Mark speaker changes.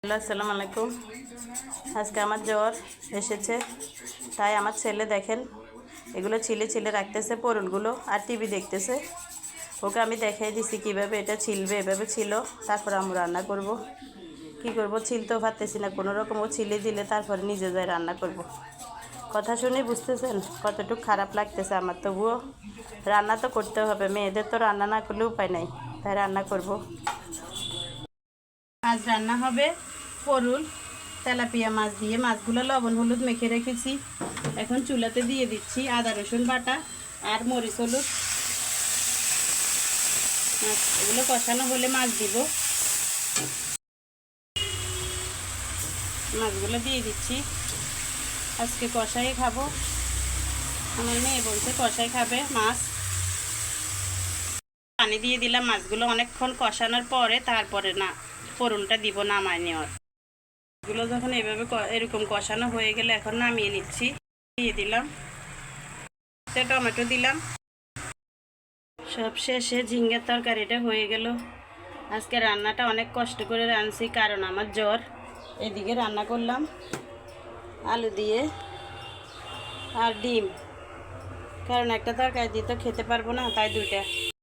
Speaker 1: Hello, আসসালামু আলাইকুম। আজকে আমার জ্বর এসেছে, তাই আমার ছেলে দেখেন এগুলো ছিলে ছিলে রাখতেছে পরুলগুলো আর টিভি দেখতেছে। ওকে আমি দেখাই দিছি কীভাবে এটা ছিলবে, এভাবে ছিল, তারপর আমরা রান্না করব। কি করব, ছিলতেও পারতেছি না কোনো রকম। ও ছিলে দিলে তারপরে নিজে যাই রান্না করব। কথা শুনে বুঝতেছেন কতটুকু খারাপ লাগতেছে আমার। তবুও রান্না তো করতে হবে, মেয়েদের তো রান্না না করলে উপায় নাই, তাই রান্না করব। আজ রান্না হবে পরুল তেলাপিয়া মাছ দিয়ে। মাছগুলো লবণ হলুদ মেখে রেখেছি, এখন চুলাতে দিয়ে দিচ্ছি আদা রসুন বাটা আর মরিচ হলুদ। এগুলো কষানো হলে মাছ দিব। মাছগুলো দিয়ে দিচ্ছি। আজকে কষাই খাবো, আমার মেয়ে বলছে কষাই খাবে মাছ। পানি দিয়ে দিলাম। মাছগুলো অনেকক্ষণ কষানোর পরে তারপরে না পরুলটা দিব নামায় নেওয়ার। এগুলো যখন এভাবে এরকম কষানো হয়ে গেলে এখন নামিয়ে নিচ্ছি। দিয়ে দিলাম টমেটো দিলাম। সব শেষে ঝিঙ্গের তরকারিটা হয়ে গেল। আজকে রান্নাটা অনেক কষ্ট করে রাঁধছি, কারণ আমার জ্বর। এদিকে রান্না করলাম আলু দিয়ে আর ডিম, কারণ একটা তরকারি দিয়ে তো খেতে পারবো না, তাই দুইটা।